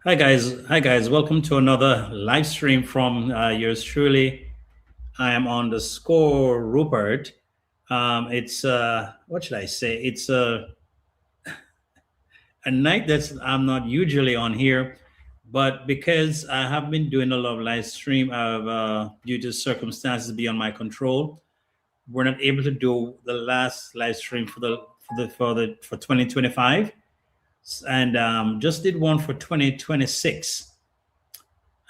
Hi guys, welcome to another live stream from yours truly. I am on the score, Rupert. It's what should I say? It's a night that's I'm not usually on here, but because I have been doing a lot of live stream, due to circumstances beyond my control, we're not able to do the last live stream for 2025, and just did one for 2026.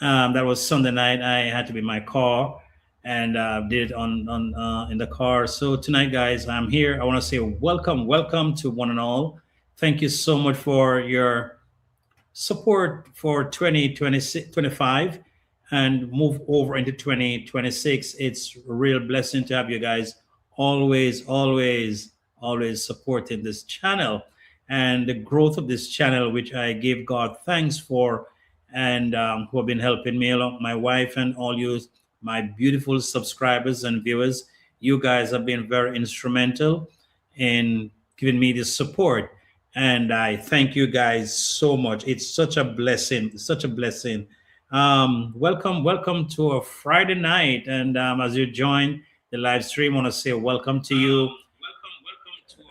That was Sunday night. I had to be in my car and did it on in the car. So tonight, guys, I'm here. I want to say welcome to one and all. Thank you so much for your support for 2025 and move over into 2026. It's a real blessing to have you guys always supporting this channel and the growth of this channel, which I give God thanks for, and who have been helping me along, my wife and all you, my beautiful subscribers and viewers. You guys have been very instrumental in giving me this support, and I thank you guys so much. It's such a blessing, such a blessing. Welcome to a Friday night, and as you join the live stream, I want to say welcome to you. Welcome to a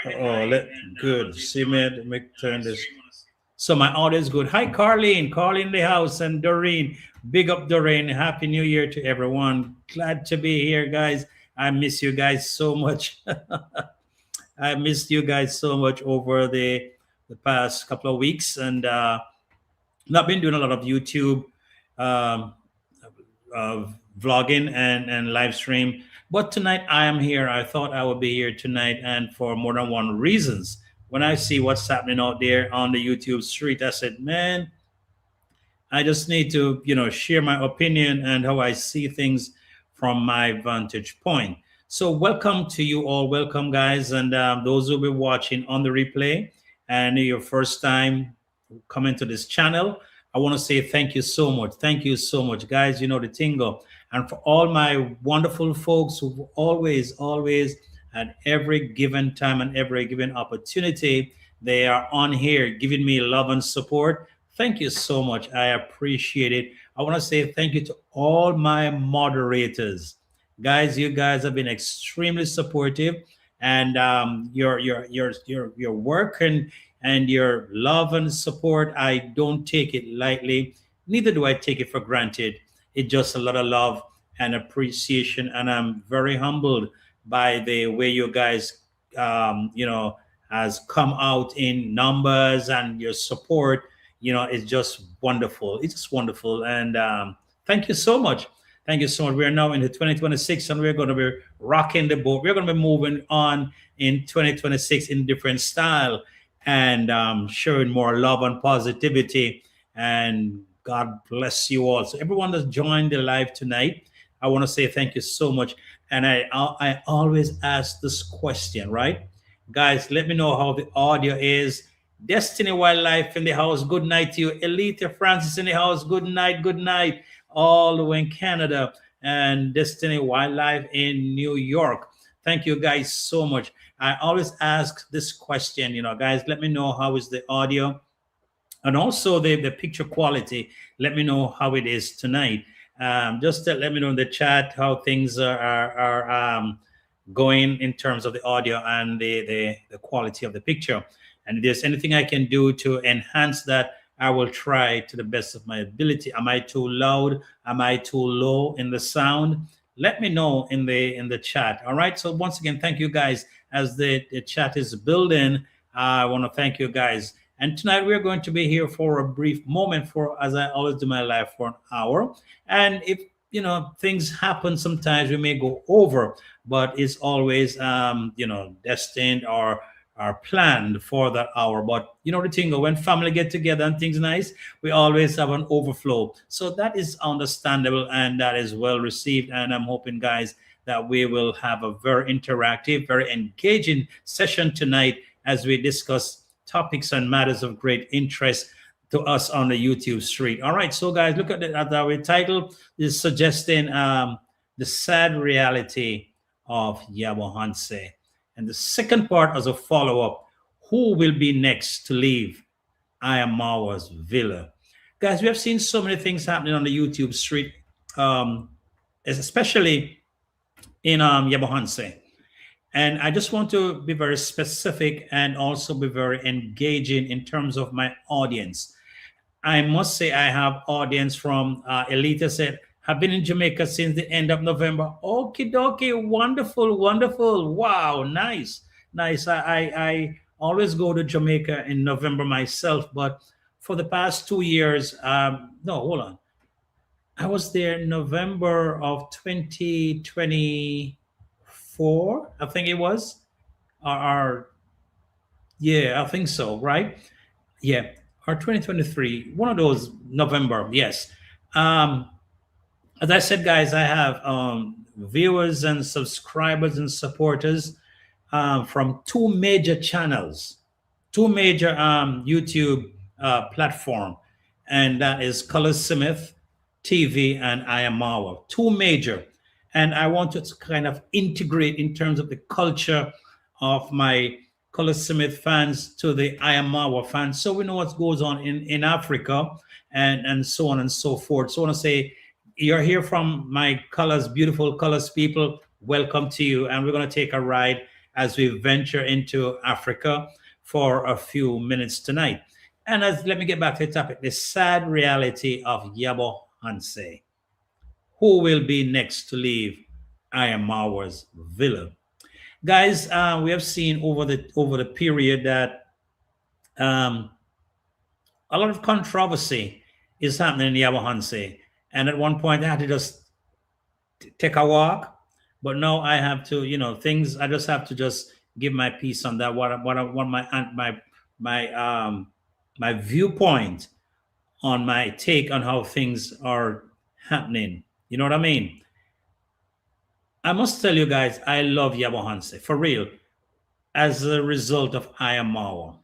Friday night. Good. See me. Let me turn this. So my audio is good. Hi, Carlene. Carlene in the house, and Doreen. Big up, Doreen. Happy New Year to everyone. Glad to be here, guys. I miss you guys so much. I missed you guys so much over the past couple of weeks, and I've been doing a lot of YouTube um, vlogging and live stream. But tonight I am here. I thought I would be here tonight, and for more than one reasons. When I see what's happening out there on the YouTube street, I said, man, I just need to, share my opinion and how I see things from my vantage point. So, welcome to you all. Welcome, guys, and those who will be watching on the replay and your first time coming to this channel. I want to say thank you so much. Thank you so much, guys. You know the tingle. And for all my wonderful folks who always, at every given time and every given opportunity, they are on here giving me love and support. Thank you so much. I appreciate it. I want to say thank you to all my moderators. Guys, you guys have been extremely supportive, and your work and your love and support, I don't take it lightly. Neither do I take it for granted. It's just a lot of love and appreciation, and I'm very humbled by the way you guys, has come out in numbers, and your support. It's just wonderful. It's just wonderful, and thank you so much. Thank you so much. We are now into 2026, and we're going to be rocking the boat. We're going to be moving on in 2026 in different style, and showing more love and positivity. And God bless you all. So everyone that's joined the live tonight, I want to say thank you so much. And I always ask this question, right? Guys, let me know how the audio is. Destiny Wildlife in the house. Good night to you. Elita Francis in the house. Good night. Good night. All the way in Canada, and Destiny Wildlife in New York. Thank you guys so much. I always ask this question, guys, let me know how is the audio and also the picture quality. Let me know how it is tonight. Just let me know in the chat how things are going in terms of the audio and the quality of the picture. And if there's anything I can do to enhance that, I will try to the best of my ability. Am I too loud? Am I too low in the sound? Let me know in the chat. All right. So once again, thank you guys. As the chat is building, I want to thank you guys. And tonight we're going to be here for a brief moment, for as I always do my life, for an hour. And if things happen, sometimes we may go over, but it's always destined or are planned for that hour. But the thing, when family get together and things nice, we always have an overflow. So that is understandable, and that is well received. And I'm hoping, guys, that we will have a very interactive, very engaging session tonight as we discuss topics and matters of great interest to us on the YouTube street. All right, so guys, look at our title is suggesting the sad reality of Nyabohanse. And the second part as a follow-up, who will be next to leave IamMarwa's Villa? Guys, we have seen so many things happening on the YouTube street, um, especially in Nyabohanse. And I just want to be very specific and also be very engaging in terms of my audience. I must say I have audience from Elita said, have been in Jamaica since the end of November. Okie dokie, wonderful, wonderful. Wow, nice, nice. I always go to Jamaica in November myself, but for the past 2 years, no, hold on. I was there in November of 2024, I think it was. Or yeah, I think so, right? Yeah, or 2023, one of those November, yes. Um, as I said, guys, I have viewers and subscribers and supporters from two major channels, two major YouTube platform, and that is Color Smith TV and IamMarwa, two major. And I want to kind of integrate in terms of the culture of my Color Smith fans to the IamMarwa fans, so we know what goes on in Africa and so on and so forth. So I want to say, you're here from my colors, beautiful colors people. Welcome to you. And we're going to take a ride as we venture into Africa for a few minutes tonight. And let me get back to the topic, the sad reality of Nyabohanse. Who will be next to leave IamMarwa's Villa? Guys, we have seen over the period that um, a lot of controversy is happening in Nyabohanse. And at one point, I had to just take a walk. But now I have to, things. I just have to just give my piece on that. What my viewpoint on my take on how things are happening. You know what I mean? I must tell you guys, I love Nyabohanse for real. As a result of IamMarwa,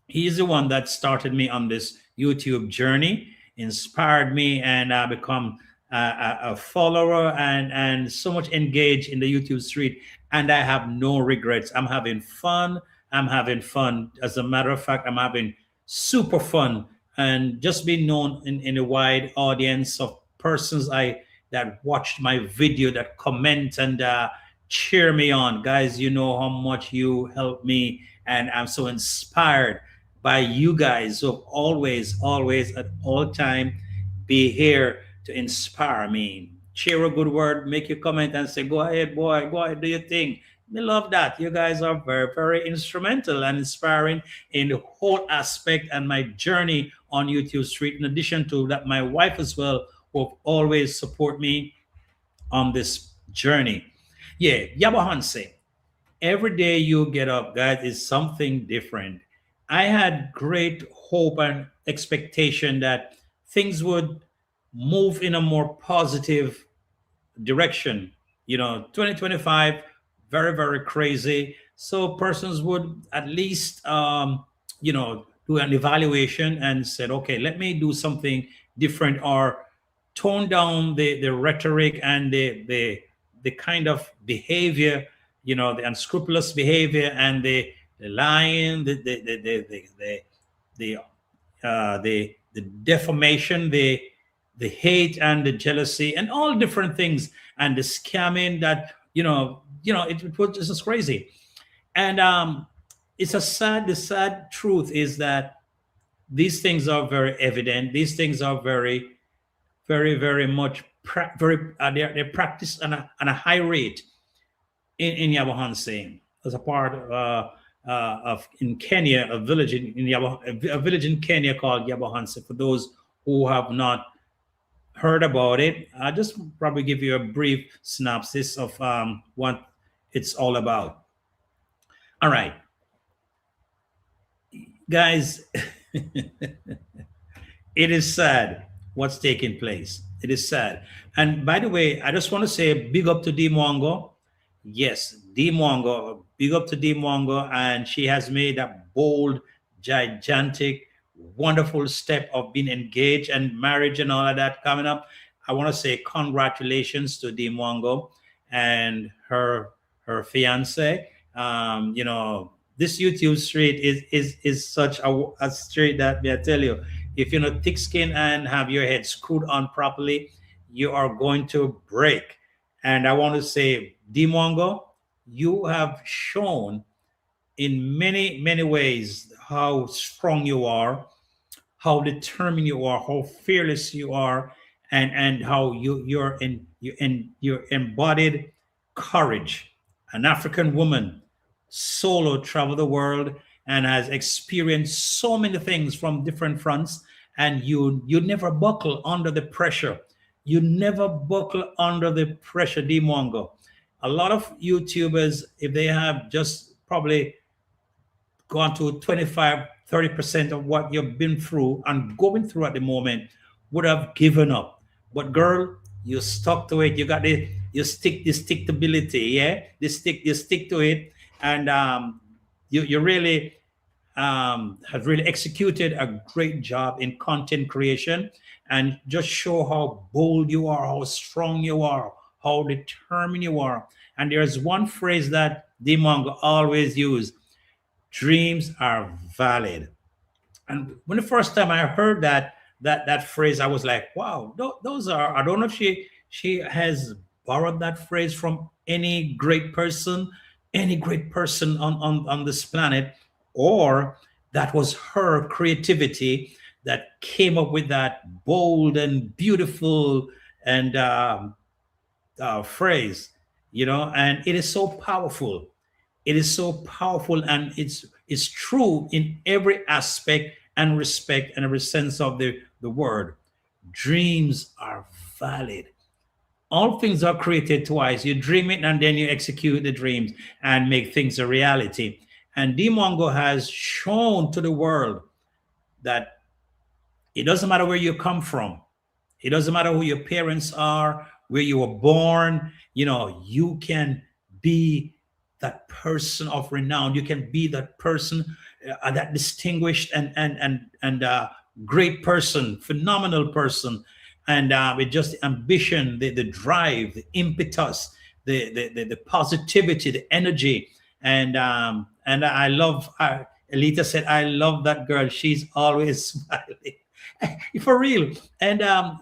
he's the one that started me on this YouTube journey, inspired me, and I become a follower and so much engaged in the YouTube street. And I have no regrets. I'm having fun. I'm having fun. As a matter of fact, I'm having super fun and just being known in a wide audience of persons that watched my video, that comment and cheer me on. Guys, you know how much you help me, and I'm so inspired by you guys who have always, at all time, be here to inspire me. Share a good word, make your comment, and say, "Go ahead, boy, go ahead, do your thing." I love that. You guys are very, very instrumental and inspiring in the whole aspect and my journey on YouTube Street. In addition to that, my wife as well, who have always support me on this journey. Yeah, Nyabohanse. Every day you get up, guys, is something different. I had great hope and expectation that things would move in a more positive direction. 2025, very, very crazy. So persons would at least, do an evaluation and said, okay, let me do something different or tone down the rhetoric and the kind of behavior, the unscrupulous behavior and the lying, the the defamation, the hate and the jealousy and all different things and the scamming that it was just crazy. And the sad truth is that these things are very evident. These things are very, very, very much they're practiced on a high rate in Nyabohanse as a part of in Kenya, a village a village in Kenya called Nyabohanse. For those who have not heard about it, I'll just probably give you a brief synopsis of what it's all about. All right, guys, it is sad what's taking place. It is sad. And by the way, I just want to say big up to D Mwango. Yes, D Mwango, big up to D Mwango. And she has made a bold, gigantic, wonderful step of being engaged and marriage and all of that coming up. I want to say congratulations to D Mwango and her fiance. This YouTube street is such a street that, may I tell you, If you're not thick skin and have your head screwed on properly, you are going to break. And I want to say, Dimongo, you have shown in many, many ways how strong you are, how determined you are, how fearless you are, and how you embodied courage. An African woman, solo, travel the world and has experienced so many things from different fronts, and you never buckle under the pressure. You never buckle under the pressure, Dimongo. A lot of YouTubers, if they have just probably gone to 25, 30% of what you've been through and going through at the moment, would have given up. But girl, you stuck to it. You got the stickability, yeah. You stick to it, and you really have really executed a great job in content creation, and just show how bold you are, how strong you are, how determined you are. And there's one phrase that Demong always use: dreams are valid. And when the first time I heard that phrase, I was like, wow, those are. I don't know if she has borrowed that phrase from any great person on this planet, or that was her creativity that came up with that bold and beautiful and phrase, and it is so powerful. It is so powerful, and it's true in every aspect and respect and every sense of the word. Dreams are valid. All things are created twice. You dream it and then you execute the dreams and make things a reality. And Dimongo has shown to the world that it doesn't matter where you come from. It doesn't matter who your parents are, where you were born. You can be that person of renown. You can be that person, that distinguished and great person, phenomenal person, and with just the ambition, the drive, the impetus, the positivity, the energy, and I love. Elita said, "I love that girl. She's always smiling." For real. And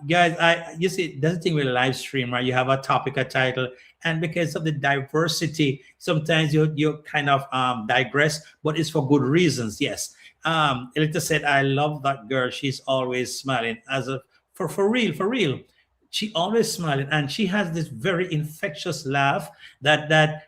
guys, I you see that's the thing with a live stream, right? You have a topic, a title, and because of the diversity, sometimes you kind of digress, but it's for good reasons. Yes. Elita said, "I love that girl. She's always smiling." As a for real, for real. She always smiling, and she has this very infectious laugh that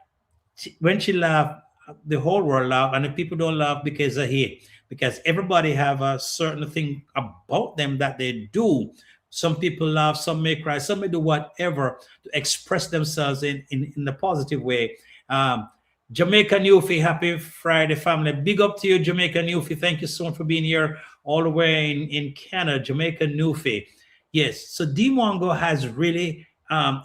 when she laugh, the whole world laugh, and the people don't laugh because of hate. Because everybody have a certain thing about them that they do. Some people laugh, some may cry, some may do whatever to express themselves in a positive way. Jamaica Newfie, happy Friday, family. Big up to you, Jamaica Newfie. Thank you so much for being here all the way in Canada, Jamaica Newfie. Yes, so Dimongo has really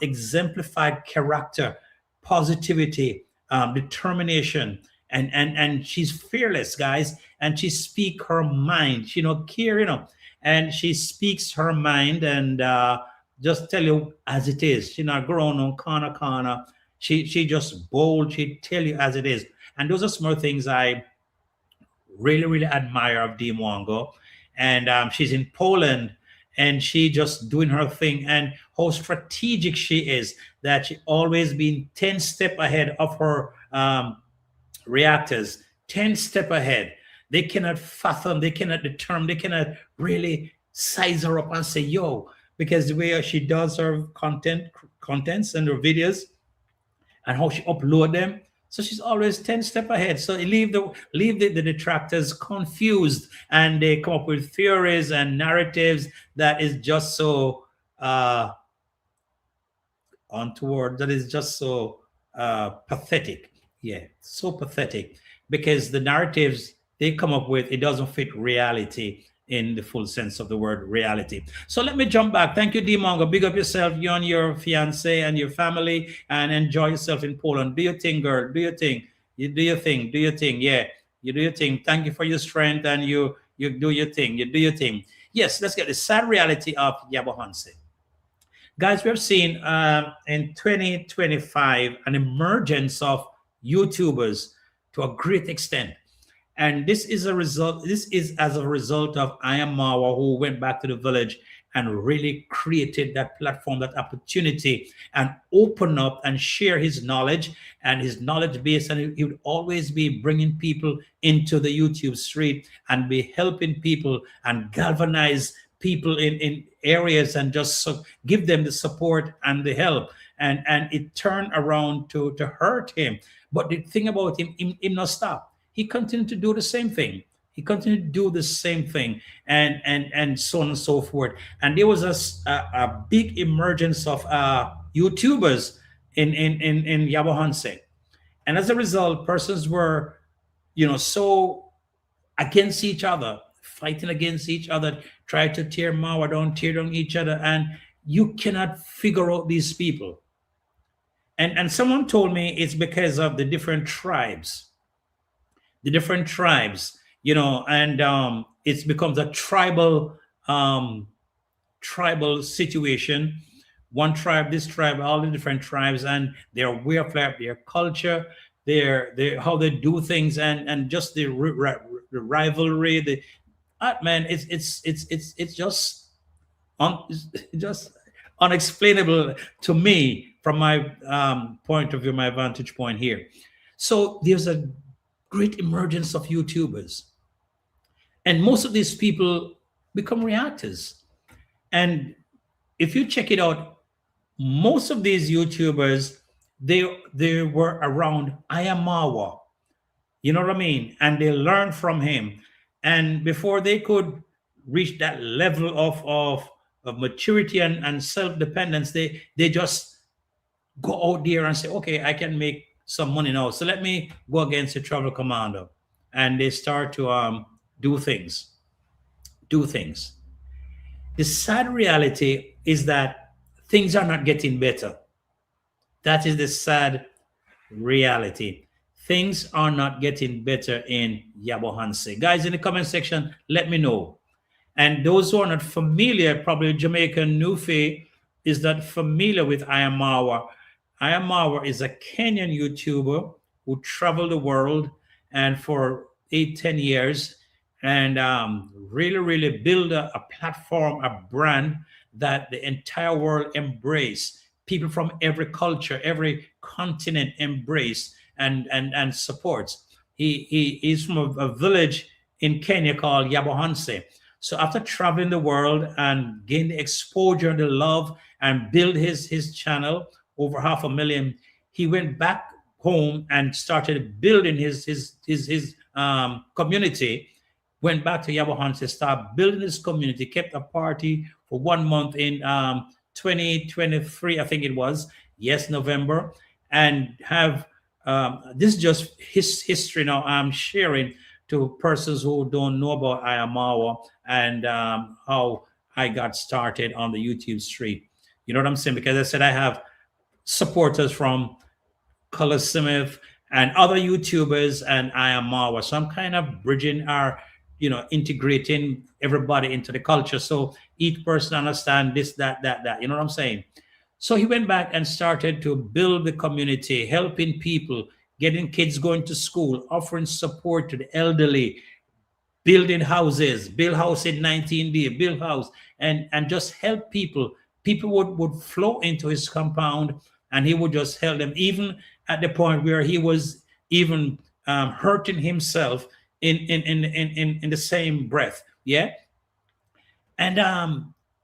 exemplified character, positivity, determination, and she's fearless, guys. And she speak her mind. She don't care, and she speaks her mind, and just tell you as it is. She not grown on corner. She just bold. She tell you as it is. And those are small things I really, really admire of Dee Mwongo. And she's in Poland, and she just doing her thing, and how strategic she is, that she always been 10 step ahead of her reactors, 10 step ahead. They cannot fathom, they cannot determine, they cannot really size her up and say, yo, because the way she does her contents and her videos, and how she upload them. So she's always 10 step ahead. So you leave the detractors confused, and they come up with theories and narratives that is just so untoward, that is just so pathetic. Yeah, so pathetic, because the narratives they come up with, it doesn't fit reality in the full sense of the word reality. So let me jump back. Thank you, Dimongo. Big up yourself, you and your fiance and your family, and enjoy yourself in Poland. Do your thing, girl. Do your thing. You do your thing. Do your thing. Yeah, you do your thing. Thank you for your strength, and you do your thing. You do your thing. Yes, let's get the sad reality of Nyabohanse. Guys, we've seen in 2025 an emergence of YouTubers to a great extent. And this is a result, this is as a result of I am Marwa, who went back to the village and really created that platform, that opportunity, and open up and share his knowledge and his knowledge base. And he would always be bringing people into the YouTube street and be helping people and galvanize people in areas and just give them the support and the help. And it turned around to hurt him. But the thing about him not stop. He continued to do the same thing. He continued to do the same thing, and so on and so forth. And there was a big emergence of YouTubers in Nyabohanse. And as a result, persons were, so against each other, fighting against each other, try to tear Marwa down, tear down each other, and you cannot figure out these people. And someone told me it's because of the different tribes, and it becomes a um, tribal situation. One tribe, this tribe, all the different tribes, and their way of life, their culture, their how they do things, and just the rivalry. Man, it's just it's just unexplainable to me from my point of view, my vantage point here. So there's a great emergence of YouTubers, and most of these people become reactors. And if you check it out, most of these YouTubers, they were around IamMarwa, you know what I mean, and they learned from him. And before they could reach that level of maturity and self-dependence, they just go out there and say, okay, I can make some money now. So let me go against the travel commander. And they start to do things, do things. The sad reality is that things are not getting better. That is the sad reality. Things are not getting better in Nyabohanse. Guys, in the comment section, let me know. And those who are not familiar, probably Jamaican Nufi is not familiar with IamMarwa. IamMarwa is a Kenyan YouTuber who traveled the world and for 8, 10 years, and really, really build a platform, a brand that the entire world embrace. People from every culture, every continent embrace and supports. He is from a village in Kenya called Nyabohanse. So after traveling the world and gain the exposure and the love and build his channel over 500,000, he went back home and started building his community. Went back to Nyabohanse, started building his community, kept a party for 1 month in 2023, I think it was, yes, November, and have this is just his history now I'm sharing to persons who don't know about IamMarwa and how I got started on the YouTube street. You know what I'm saying? Because I said I have supporters from Color Smith and other YouTubers and IamMarwa. So I'm kind of bridging our, integrating everybody into the culture. So each person understand this, that. You know what I'm saying? So he went back and started to build the community, helping people, getting kids going to school, offering support to the elderly, building houses, build house in 19D, build house, and just help people. People would flow into his compound and he would just help them, even at the point where he was even hurting himself in the same breath. Yeah. And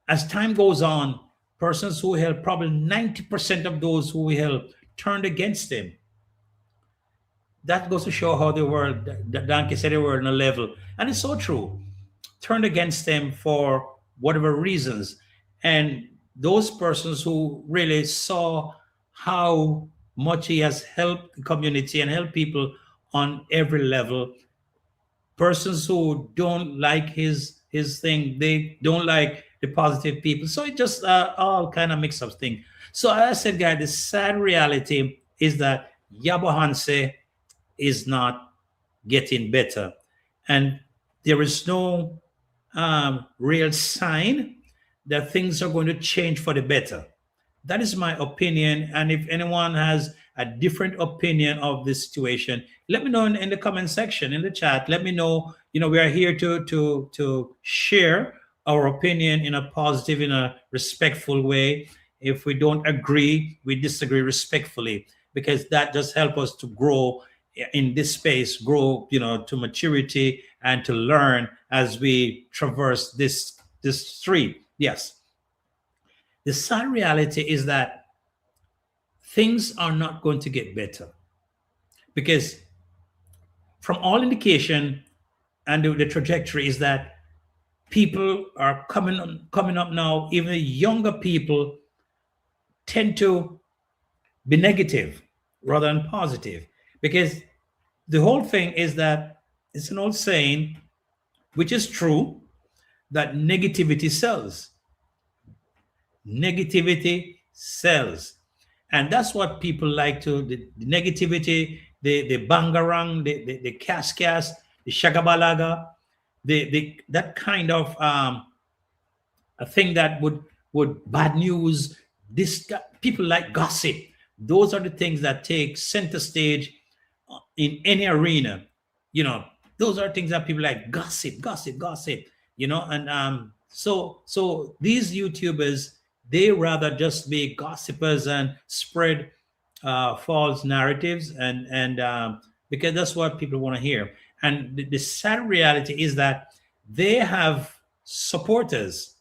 as time goes on, persons who help, probably 90% of those who help turned against him. That goes to show how the world, the donkey said they were on a level. And it's so true. Turned against them for whatever reasons. And those persons who really saw how much he has helped the community and helped people on every level, persons who don't like his thing, they don't like the positive people. So it just all kind of mix up thing. So as I said, guys, the sad reality is that Nyabohanse is not getting better, and there is no real sign that things are going to change for the better. That is my opinion. And if anyone has a different opinion of this situation, let me know in the comment section, in the chat. Let me know. We are here to share our opinion in a positive, in a respectful way. If we don't agree, we disagree respectfully, because that just helps us to grow in this space, grow, to maturity and to learn as we traverse this street. Yes. The sad reality is that things are not going to get better, because from all indication and the trajectory is that people are coming up now. Even the younger people tend to be negative rather than positive, because the whole thing is that it's an old saying, which is true, that negativity sells. Negativity sells. And that's what people like to, the negativity, the bangarang, the cascas, the shagabalaga, that kind of a thing that would bad news. People like gossip. Those are the things that take center stage in any arena. You know, those are things that people like: gossip, gossip, gossip. And so these YouTubers, they rather just be gossipers and spread false narratives, and because that's what people want to hear. And the sad reality is that they have supporters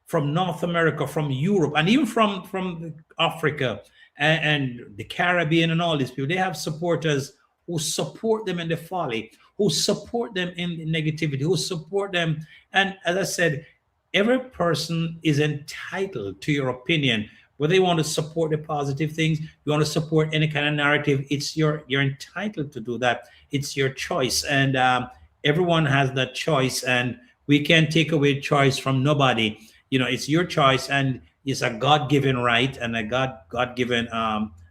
from North America, from Europe, and even from Africa and the Caribbean, and all these people. They have supporters who support them in the folly, who support them in the negativity, who support them. And as I said, every person is entitled to your opinion. Whether you want to support the positive things, you want to support any kind of narrative, you're entitled to do that. It's your choice, and everyone has that choice, and we can't take away choice from nobody. It's your choice, and it's a God-given right and a God-given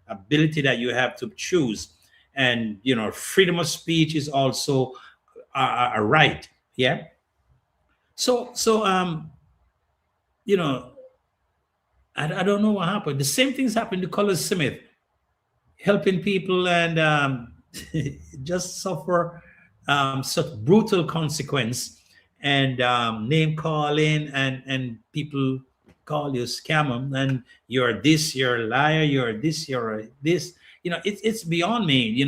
ability that you have to choose. And freedom of speech is also a right. Yeah. So you know I don't know what happened. The same things happened to Colin Smith, helping people, and just suffer such brutal consequence, and name calling, and people call you scammer, and you're this, you're a liar, you're this, you're this. It's beyond me.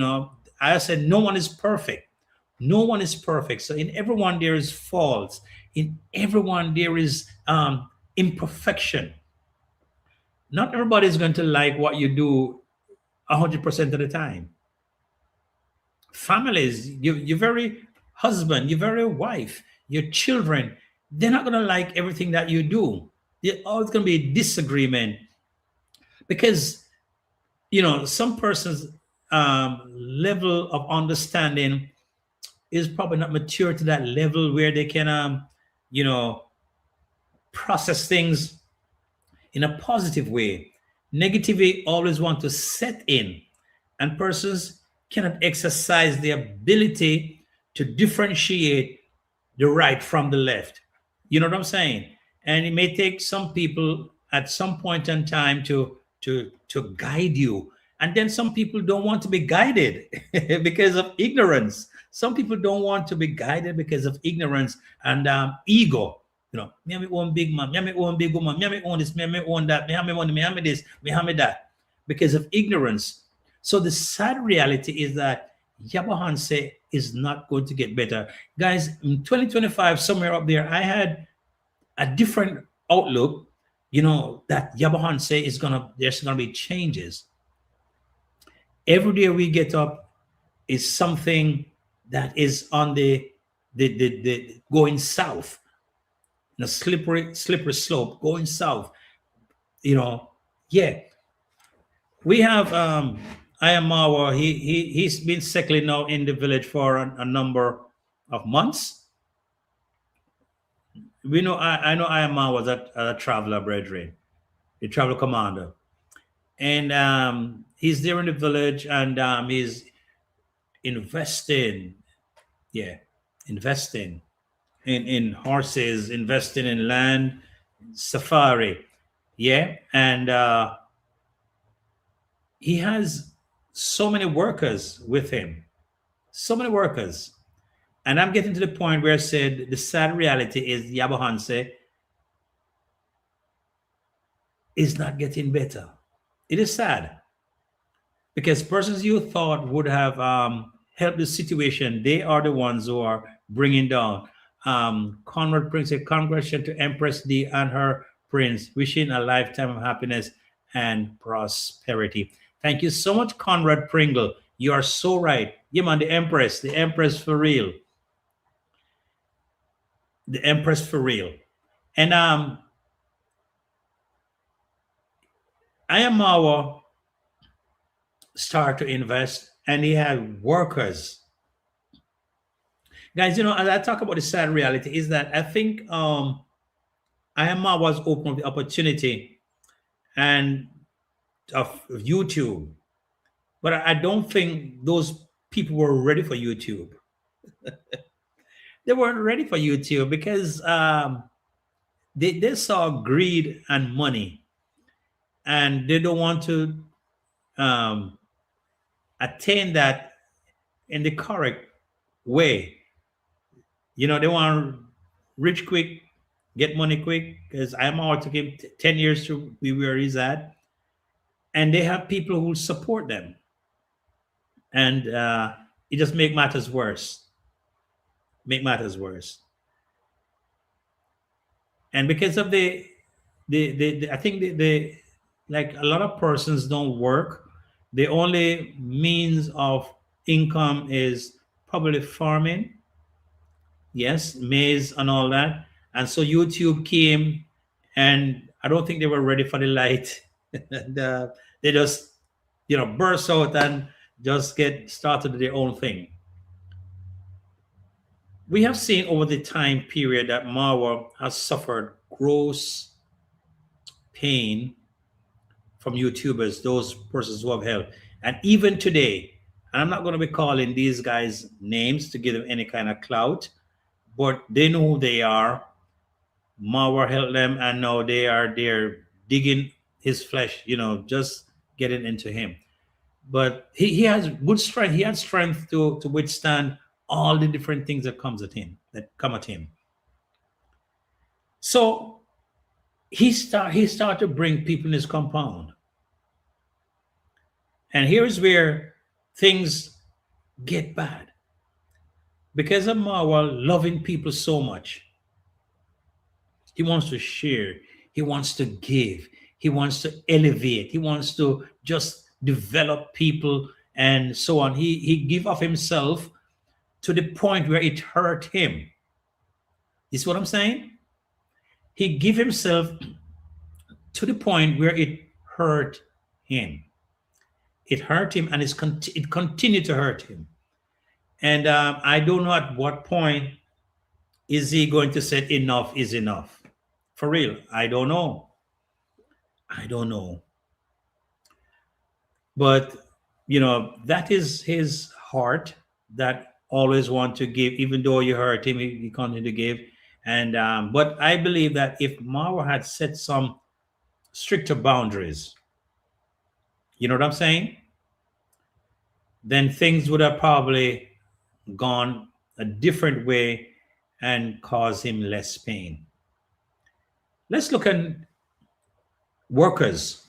I said no one is perfect. No one is perfect. So in everyone there is faults. In everyone there is imperfection. Not everybody is going to like what you do 100% of the time. Families, your very husband, your very wife, your children, they're not going to like everything that you do. There's always going to be disagreement, because some person's level of understanding is probably not mature to that level where they can you know process things in a positive way. Negativity always want to set in, and persons cannot exercise the ability to differentiate the right from the left. You know what I'm saying? And it may take some people at some point in time to guide you. And then some people don't want to be guided because of ignorance. Some people don't want to be guided because of ignorance and ego. Me have my own big man, me have my own big woman, me have my own this, me have my own that, me have my money, me have my this, me have my that, because of ignorance. So the sad reality is that Nyabohanse is not going to get better. Guys, in 2025, somewhere up there, I had a different outlook, that Nyabohanse there's gonna be changes. Every day we get up is something that is on the going south, the slippery slope going south. Yeah. We have IamMarwa. He's been settling now in the village for a number of months. We know I know IamMarwa was a traveler, brethren, the travel commander, and he's there in the village, and he's investing, yeah, investing in horses, investing in land, safari, yeah, and he has so many workers with him, so many workers. And I'm getting to the point where I said the sad reality is Nyabohanse is not getting better. It is sad because persons you thought would have helped the situation, they are the ones who are bringing down. Conrad Prince said, congratulations to Empress D and her prince, wishing a lifetime of happiness and prosperity. Thank you so much, Conrad Pringle. You are so right. Yeah, man, the Empress for real, the Empress for real. And I am Marwa start to invest, and he had workers. Guys, as I talk about the sad reality, is that I think IamMarwa was open up the opportunity and of YouTube, but I don't think those people were ready for YouTube. They weren't ready for YouTube because they saw greed and money, and they don't want to um, attain that in the correct way. They want rich quick, get money quick, because I'm out to give 10 years to be where he's at. And they have people who support them. And it just make matters worse. Make matters worse. And because of I think like a lot of persons don't work. The only means of income is probably farming, yes, maize and all that. And so YouTube came, and I don't think they were ready for the light. And, they just, burst out and just get started with their own thing. We have seen over the time period that Marwa has suffered gross pain from YouTubers, those persons who have helped. And even today, and I'm not going to be calling these guys names to give them any kind of clout, but they know who they are. Marwa helped them, and now they're digging his flesh, just getting into him. But he has good strength. He has strength to withstand all the different things that come at him. So he started to bring people in his compound. And here's where things get bad. Because of Marwa loving people so much, he wants to share, he wants to give, he wants to elevate, he wants to just develop people and so on. He give of himself to the point where it hurt him. You see what I'm saying? He give himself to the point where it hurt him. It hurt him, and it continued to hurt him. And I don't know at what point is he going to say enough is enough. For real, I don't know. I don't know. But that is his heart, that always want to give, even though you hurt him, he continued to give. And but I believe that if Marwa had set some stricter boundaries, you know what I'm saying, then things would have probably gone a different way and caused him less pain. Let's look at workers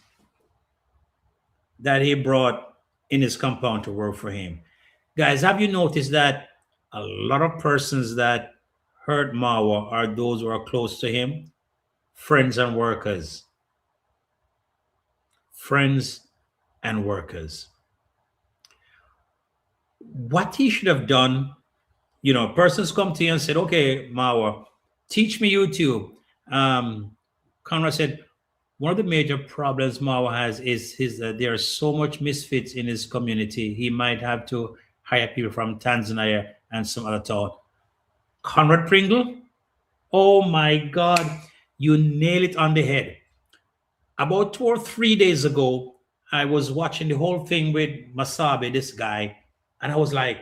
that he brought in his compound to work for him. Guys, have you noticed that a lot of persons that hurt Marwa are those who are close to him? Friends and workers. Friends and workers. What he should have done, persons come to you and said, okay, Marwa, teach me YouTube. Conrad said, one of the major problems Marwa has is that there are so much misfits in his community. He might have to hire people from Tanzania and some other thought. Conrad Pringle, oh my God, you nail it on the head. About 2 or 3 days ago, I was watching the whole thing with Masabe, this guy, and I was like,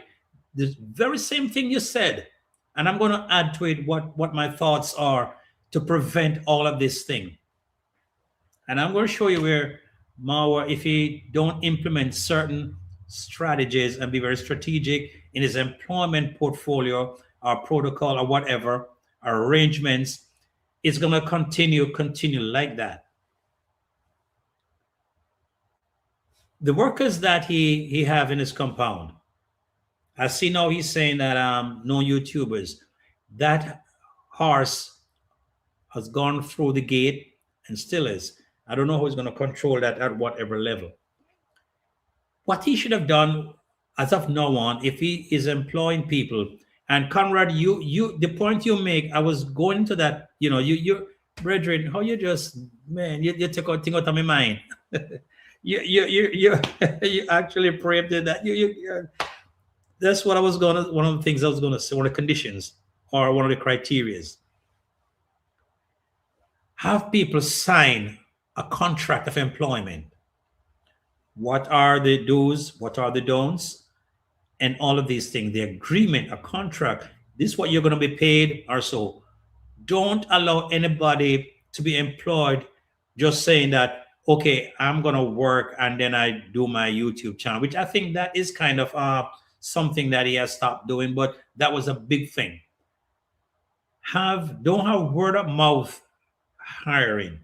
the very same thing you said. And I'm going to add to it what my thoughts are to prevent all of this thing. And I'm going to show you where Marwa, if he don't implement certain strategies and be very strategic in his employment portfolio or protocol or whatever arrangements, it's going to continue like that. The workers that he have in his compound, I see now he's saying that no YouTubers. That horse has gone through the gate and still is. I don't know who's going to control that at whatever level. What he should have done as of now on, if he is employing people, and Conrad, the point you make, I was going to that, you brethren, how you just, man, you took a thing out of my mind. You you actually preempted that. That's what I was gonna. One of the things I was gonna say. One of the conditions or one of the criterias. Have people sign a contract of employment. What are the do's? What are the don'ts? And all of these things. The agreement, a contract. This is what you're gonna be paid, or so. Don't allow anybody to be employed just saying that, okay, I'm gonna work and then I do my YouTube channel, which I think that is kind of something that he has stopped doing, but that was a big thing. Don't have word of mouth hiring.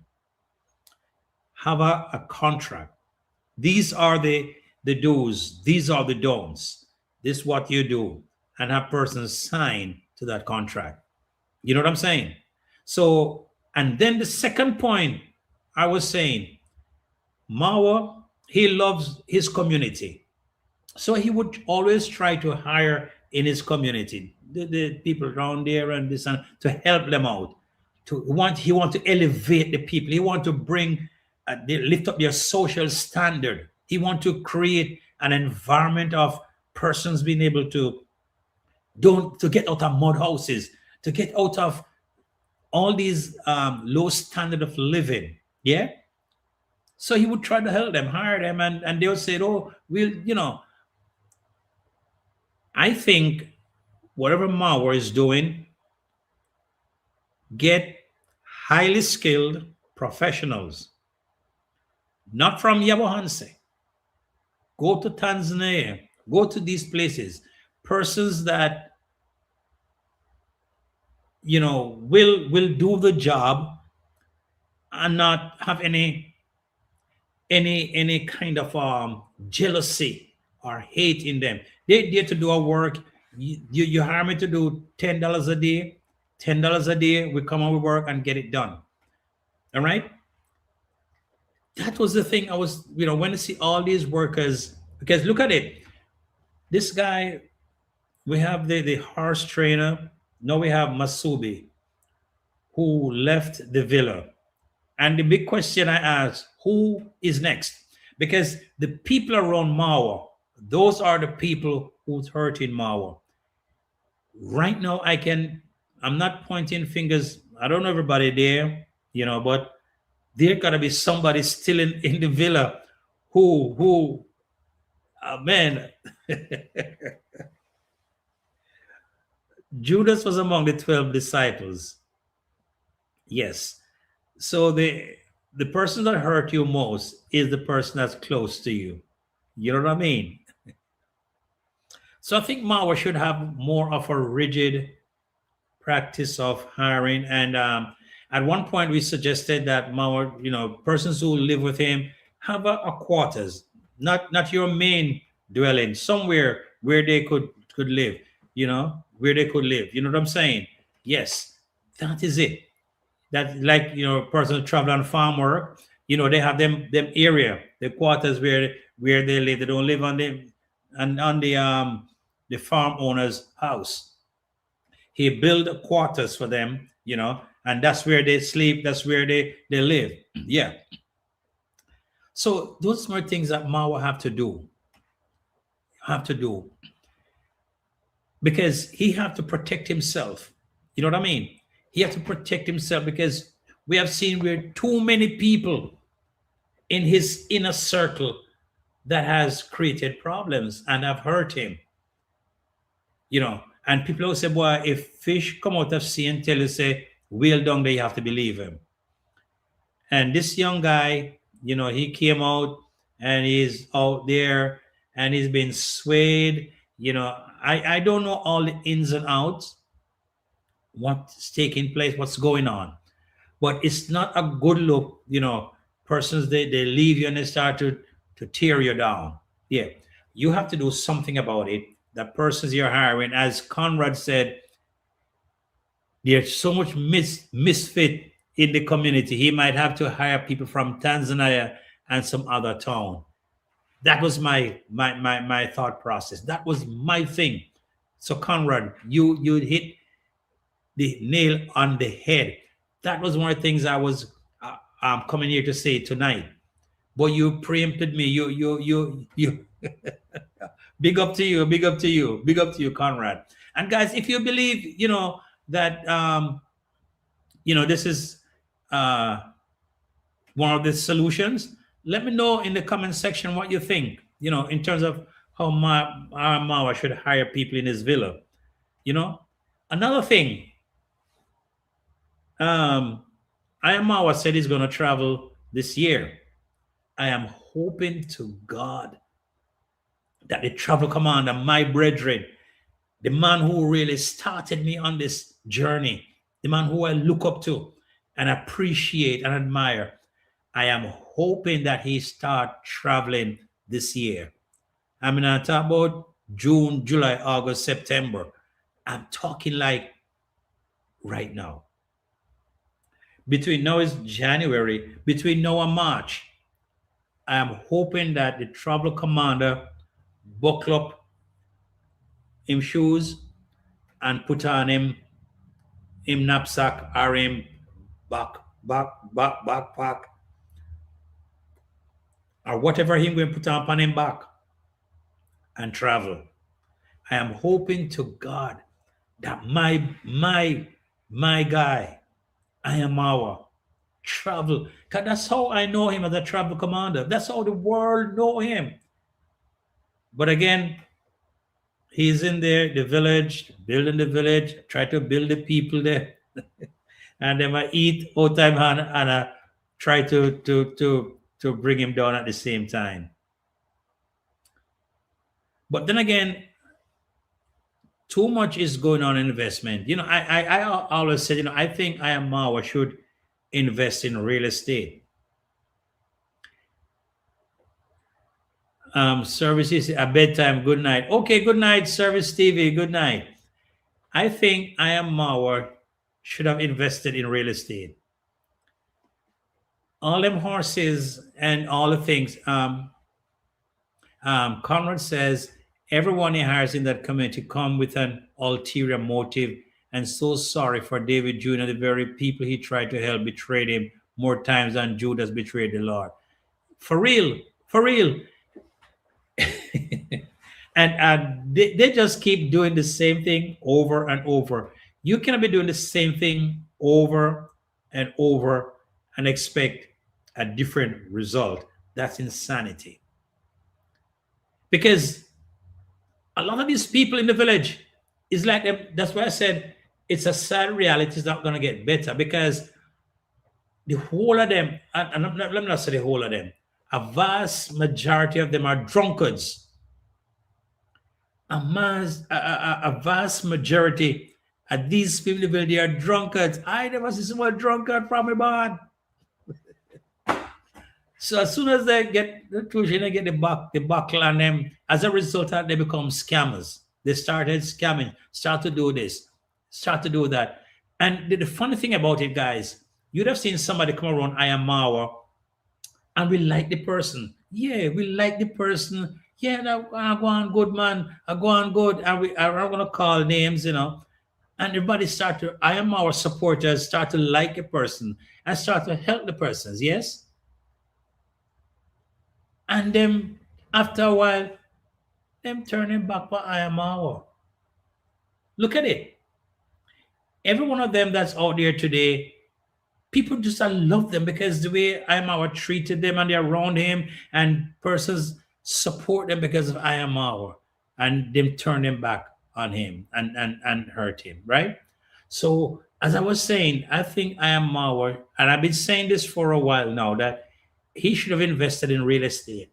Have a contract. These are the do's, these are the don'ts. This is what you do, and have persons sign to that contract. You know what I'm saying? So, and then the second point I was saying, Marwa, he loves his community. So he would always try to hire in his community, the people around there and this and to help them out. He want to elevate the people. He want to bring, lift up their social standard. He want to create an environment of persons being able to get out of mud houses, to get out of all these low standard of living. Yeah. So he would try to help them, hire them, and they would say, oh, I think whatever Marwa is doing, get highly skilled professionals, not from Nyabohanse. Go to Tanzania, go to these places, persons that will do the job and not have any kind of jealousy or hate in them. They're there to do our work. You hire me to do $10 a day. $10 a day, we come and we work and get it done. All right. That was the thing I was, when I see all these workers, because look at it. This guy, we have the horse trainer. Now we have Masubi, who left the villa. And the big question I ask, who is next? Because the people around Marwa, those are the people who's hurting Marwa. Right now, I'm not pointing fingers. I don't know everybody there, but there gotta be somebody still in the villa who man. Judas was among the 12 disciples. Yes. So the person that hurt you most is the person that's close to you. You know what I mean? So I think Marwa should have more of a rigid practice of hiring. And at one point, we suggested that Marwa, persons who live with him have a quarters, not your main dwelling, somewhere where they could live. Where they could live. You know what I'm saying? Yes, that is it. That like persons travel on farm work. They have them area, the quarters where they live. They don't live on the farm owner's house. He built quarters for them, and that's where they sleep. That's where they live. Yeah. So those are things that Marwa have to do. Because he have to protect himself. You know what I mean? He have to protect himself because we have seen where too many people in his inner circle that has created problems and have hurt him. And people will say, boy, if fish come out of sea and tell you, say, whale down there, you have to believe him. And this young guy, he came out and he's out there and he's been swayed. I don't know all the ins and outs, what's taking place, what's going on. But it's not a good look. Persons, they leave you and they start to tear you down. Yeah. You have to do something about it. The persons you're hiring, as Conrad said, there's so much misfit in the community. He might have to hire people from Tanzania and some other town. That was my thought process. That was my thing. So Conrad, you hit the nail on the head. That was one of the things I was coming here to say tonight. But you preempted me. You. Big up to you. Big up to you. Big up to you, Conrad. And guys, if you believe, that this is uh, one of the solutions, let me know in the comment section what you think. In terms of how Marwa should hire people in his villa. You know, Another thing, um, IamMarwa said he's going to travel this year. I am hoping to God that the travel commander, my brethren, the man who really started me on this journey, the man who I look up to and appreciate and admire, I am hoping that he start traveling this year. I mean, I talk about June, July, August, September. I'm talking like right now. Between now is January, between now and March, I am hoping that the travel commander buckle up him shoes and put on him knapsack or him backpack or whatever him going to put on him back and travel. I am hoping to God that my guy, IamMarwa, travel. Cause that's how I know him as a travel commander. That's how the world know him. But again, he's in there, the village, building the village, try to build the people there. And then I eat all time and I try to bring him down at the same time. But then again, too much is going on in investment. I always said, I think IamMarwa should invest in real estate. Services at bedtime. Good night. Okay, good night, Service TV. Good night. I think IamMarwa should have invested in real estate. All them horses and all the things. Conrad says everyone he hires in that community come with an ulterior motive, and so sorry for David Jr. The very people he tried to help betrayed him more times than Judas betrayed the Lord. For real, for real. And they just keep doing the same thing over and over. You cannot be doing the same thing over and over and expect a different result. That's insanity. Because a lot of these people in the village is like them. That's why I said it's a sad reality. It's not going to get better because the whole of them, and let me not say the whole of them, a vast majority of them are drunkards. A vast majority of these people in the village, they are drunkards. I never see someone drunkard from a barn. So as soon as they get the tuition, they get the buckle on them. As a result, they become scammers. They started scamming, start to do this, start to do that. And the funny thing about it, guys, you'd have seen somebody come around IamMarwa and we like the person. Yeah, we like the person. Yeah, I go on good, man. I go on good. I'm gonna call names. And everybody start to IamMarwa supporters start to like a person and start to help the persons. Yes. And then after a while, them turning back for IamMarwa. Look at it. Every one of them that's out there today, people just love them because the way IamMarwa treated them and they're around him, and persons support them because of IamMarwa, and them turn them back on him and hurt him, right? So as I was saying, I think IamMarwa, and I've been saying this for a while now, that he should have invested in real estate.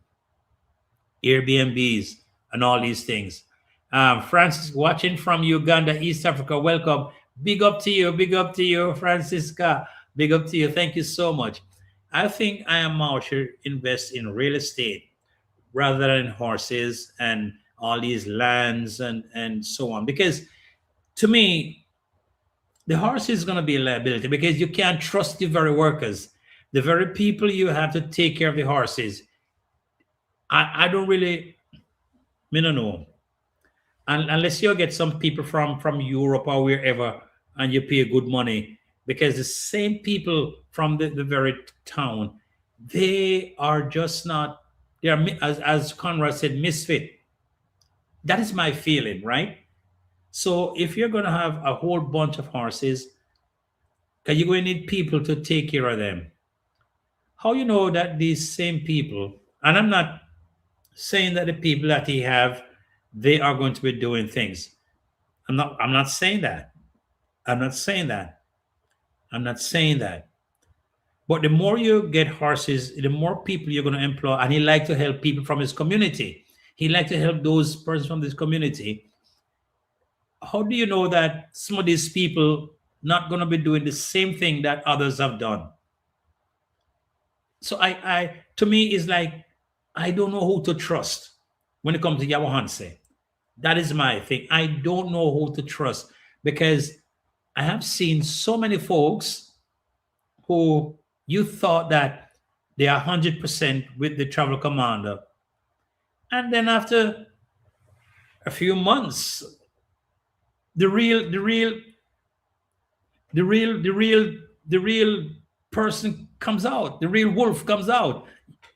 Airbnbs, and all these things. Francis, watching from Uganda, East Africa, welcome. Big up to you, Francisca. Big up to you. Thank you so much. I think I am now should invest in real estate rather than horses and all these lands and so on. Because to me, the horse is going to be a liability because you can't trust the very workers, the very people you have to take care of the horses. I don't really, I don't know. Unless you get some people from Europe or wherever and you pay good money, because the same people from the very town, they are just not, they are, as Conrad said, misfit. That is my feeling, right? So if you're going to have a whole bunch of horses, you're going to need people to take care of them. How you know that these same people, and I'm not saying that the people that he have, they are going to be doing things. I'm not saying that. I'm not saying that. I'm not saying that. But the more you get horses, the more people you're going to employ. And he like to help people from his community. He like to help those persons from this community. How do you know that some of these people not going to be doing the same thing that others have done? So to me, it's like I don't know who to trust when it comes to Nyabohanse. That is my thing. I don't know who to trust because I have seen so many folks who you thought that they are 100% with the travel commander. And then after a few months, the real, the real, the real, the real, the real person comes out. The real wolf comes out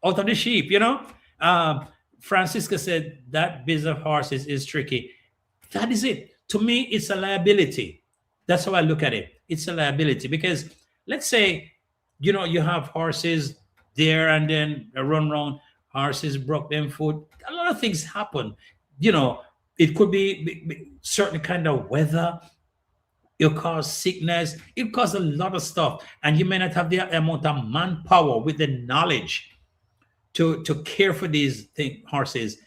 of the sheep, you know? Um, Francisca said that business of horses is tricky. That is it. To me, it's a liability. That's how I look at it. It's a liability because let's say, you have horses there and then a run round, horses broke them foot. A lot of things happen. You know, it could be certain kind of weather. It'll cause sickness. It'll cause a lot of stuff. And you may not have the amount of manpower with the knowledge to care for these horses.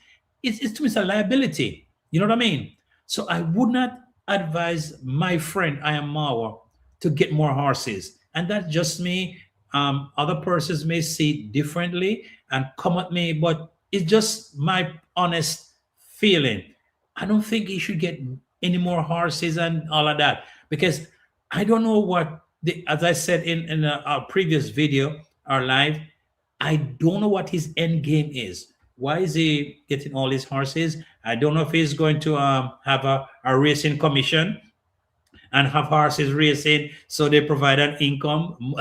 It's to me it's a liability. You know what I mean? So I would not advise my friend I am Marwa to get more horses. And that's just me. Other persons may see it differently and come at me, but it's just my honest feeling. I don't think he should get any more horses and all of that because I don't know what as I said in our previous video, our live, I don't know what his end game is. Why is he getting all these horses? I don't know if he's going to have a racing commission and have horses racing so they provide an income.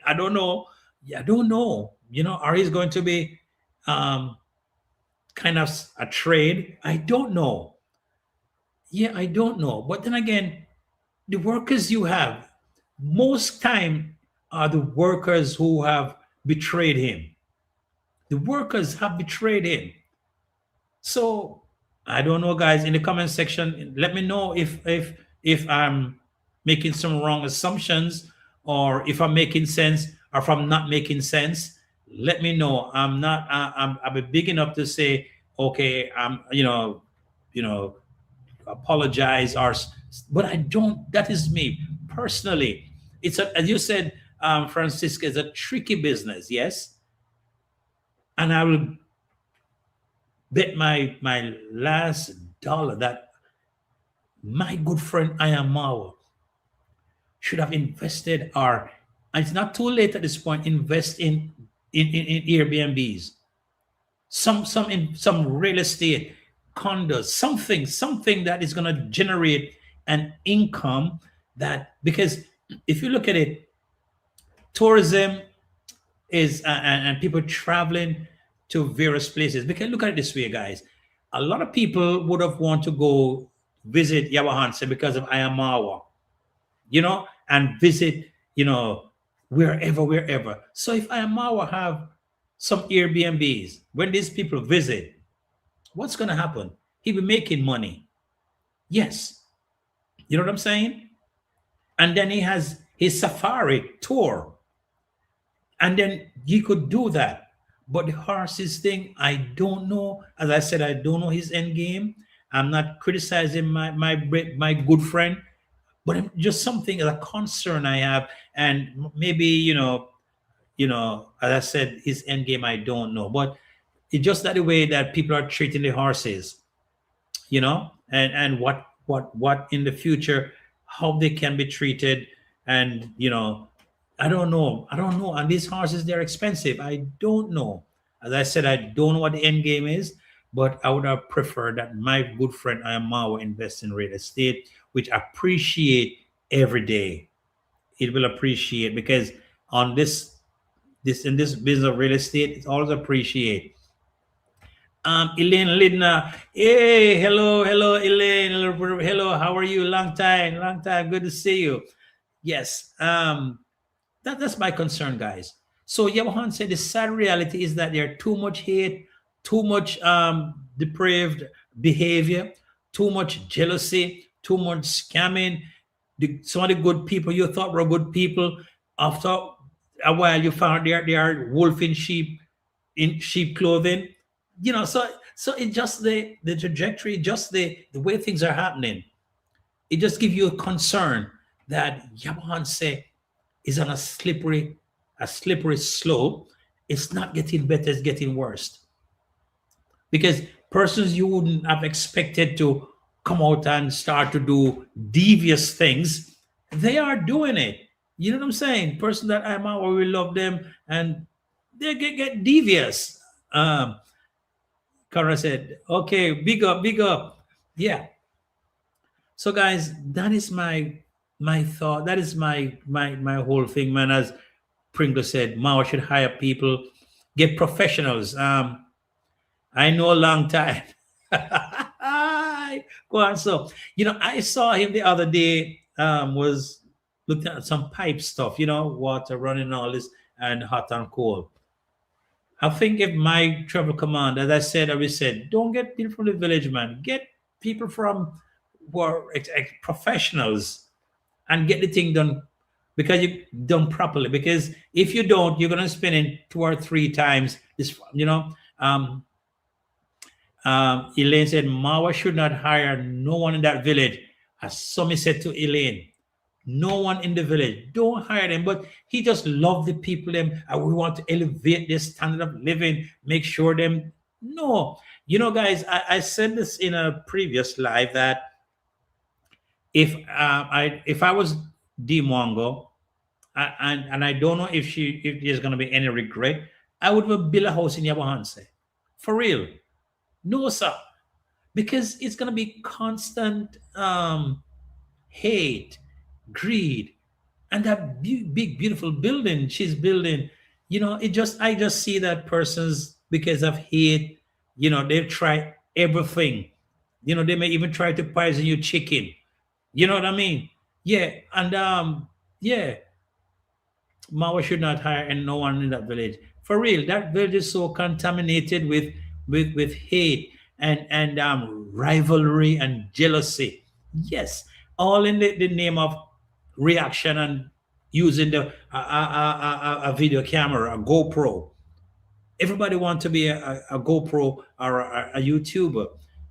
I don't know. Yeah, I don't know. Or he's going to be um, kind of a trade. I don't know. Yeah, I don't know. But then again, the workers you have, most time are the workers who have betrayed him. The workers have betrayed him. So I don't know, guys. In the comment section, let me know if I'm making some wrong assumptions or if I'm making sense or if I'm not making sense. Let me know. I'm not. I'm big enough to say, okay, I'm. Apologize but I don't. That is me personally. As you said, Francisca, it's a tricky business. Yes, and I will bet my last dollar that my good friend IamMarwa should have invested or and it's not too late at this point invest in Airbnbs, some real estate, condos, something that is going to generate an income that because if you look at it, tourism is and people traveling to various places. Because look at it this way, guys. A lot of people would have want to go visit Nyabohanse because of IamMarwa, and visit, wherever. So if IamMarwa have some Airbnbs, when these people visit, what's going to happen? He'll be making money. Yes. You know what I'm saying? And then he has his safari tour. And then he could do that. But the horses thing, I don't know. As I said, I don't know his end game. I'm not criticizing my good friend, but just something as a concern I have, and maybe as I said, his end game I don't know, but it's just that the way that people are treating the horses, and what in the future, how they can be treated, and I don't know, and these horses, they're expensive. I don't know. As I said, I don't know what the end game is, but I would have preferred that my good friend IamMarwa invest in real estate, which I appreciate every day. It will appreciate, because on this in this business of real estate, it's always appreciate. Elaine Lidna. Hey, hello, Elaine. Hello, how are you? Long time. Good to see you. Yes. That's my concern, guys. So Yawahan said the sad reality is that there are too much hate, too much depraved behavior, too much jealousy, too much scamming. Some of the good people you thought were good people, after a while you found they are wolf in sheep clothing. So it just the trajectory, just the way things are happening. It just gives you a concern that Yawahan is on a slippery slope. It's not getting better, it's getting worse. Because persons you wouldn't have expected to come out and start to do devious things, they are doing it. You know what I'm saying? Person that I'm out where we love them, and they get devious. Kara said, okay, big up, big up. Yeah. So guys, that is my thought. That is my whole thing, man. As Pringle said, Mao should hire people, get professionals. I know a long time. Go on. So, I saw him the other day, was looking at some pipe stuff, water running and all this, and hot and cold. I think if my travel command, as I always said, don't get people from the village, man. Get people from who are professionals, and get the thing done, because you done properly. Because if you don't, you're gonna spend it 2 or 3 times this. Elaine said Marwa should not hire no one in that village. As Somi said to Elaine, no one in the village. Don't hire them. But he just loved the people them, and we want to elevate their standard of living, make sure them. No. Guys, I said this in a previous live that if I was D Mongo, and I don't know if there's gonna be any regret, I would build a house in Nyabohanse. For real. No, sir. Because it's gonna be constant hate, greed, and that big beautiful building she's building. I just see that persons, because of hate, they've tried everything. They may even try to poison your chicken. You know what I mean? Yeah. And yeah, Mawa should not hire and no one in that village. For real, that village is so contaminated with hate and rivalry and jealousy. Yes, all in the name of reaction and using a video camera, a GoPro. Everybody want to be a GoPro or a YouTuber.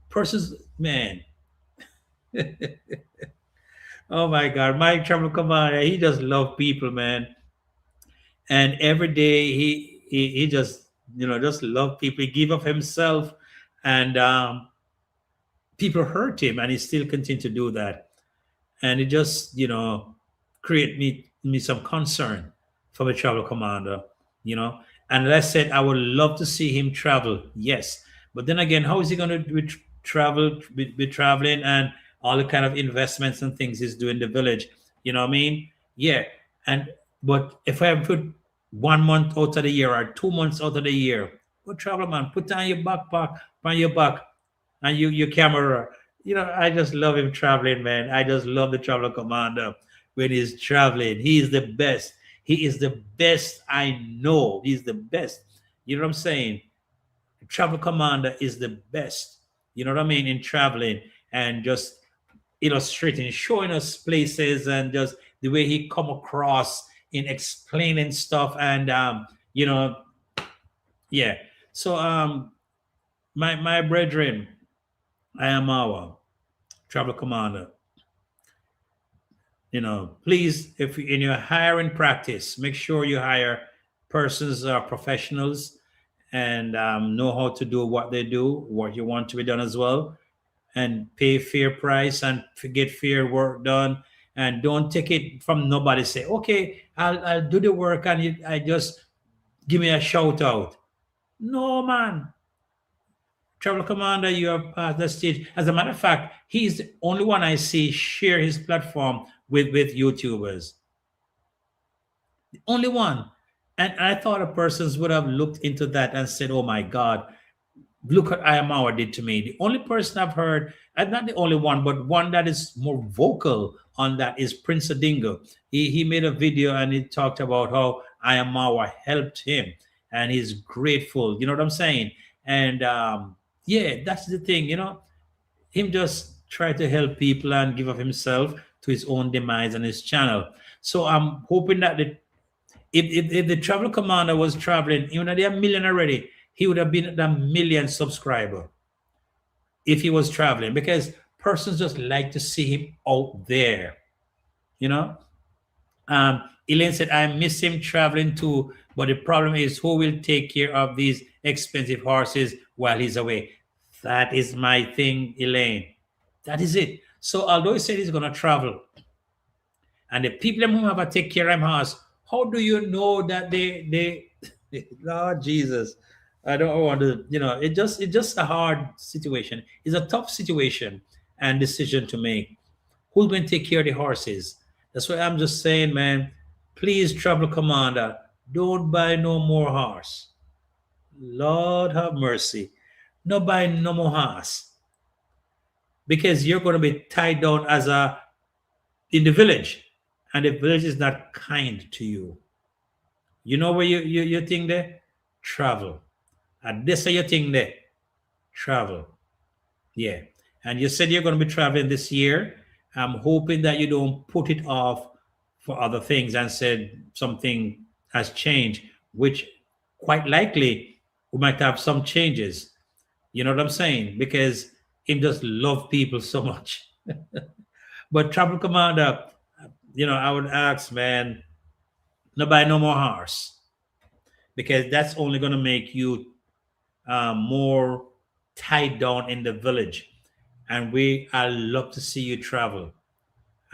Persons, man. Oh my God, Mike Travel, come on, he just love people, man. And every day he just just love people. He give of himself, and people hurt him, and he still continue to do that. And it just create me some concern for the travel commander. you know and as I said, I would love to see him travel, yes, but then again, how is he going to be traveling, and all the kind of investments and things he's doing in the village? You know what I mean? Yeah. And but if I have put 1 month out of the year or 2 months out of the year, go travel, man. Put down your backpack on your back, and your camera. I just love him traveling, man. I just love the travel commander when he's traveling. He is the best. He is the best I know. He's the best. You know what I'm saying? Travel commander is the best. You know what I mean? In traveling and just illustrating, showing us places, and just the way he come across in explaining stuff, and you know Yeah. So my brethren, I am our travel commander. Please, if in your hiring practice, make sure you hire persons professionals and know how to do what they do, what you want to be done as well, and pay fair price and get fair work done. And don't take it from nobody. Say, okay, I'll do the work and I just give me a shout out. No, man. Travel Commander, you have passed the stage. As a matter of fact, he's the only one I see share his platform with YouTubers. The only one. And I thought a persons would have looked into that and said, oh my God, look what IamMarwa did to me. The only person I've heard, and not the only one, but one that is more vocal on that is Prince Adingo. He made a video and he talked about how IamMarwa helped him and he's grateful. You know what I'm saying? And yeah, that's the thing, him just try to help people and give of himself to his own demise and his channel. So I'm hoping that if the travel commander was traveling, even though they're a million already, he would have been at a million subscriber if he was traveling because persons just like to see him out there, you know. Elaine said, I miss him traveling too, but the problem is who will take care of these expensive horses while he's away? That is my thing, Elaine. That is it. So although he said he's gonna travel, and the people who have to take care of him house, how do you know that they Lord Jesus, I don't want to, it's just a hard situation. It's a tough situation and decision to make. Who's going to take care of the horses? That's why I'm just saying, man, please, travel commander, don't buy no more horse. Lord have mercy. No buy no more horse. Because you're going to be tied down as a in the village. And the village is not kind to you. You know where you think there? Travel. And this is your thing there. Travel. Yeah. And you said you're going to be traveling this year. I'm hoping that you don't put it off for other things and said something has changed, which quite likely we might have some changes. You know what I'm saying? Because him just love people so much. But travel commander, I would ask, man, no buy no more horse because that's only going to make you more tied down in the village. And I love to see you travel.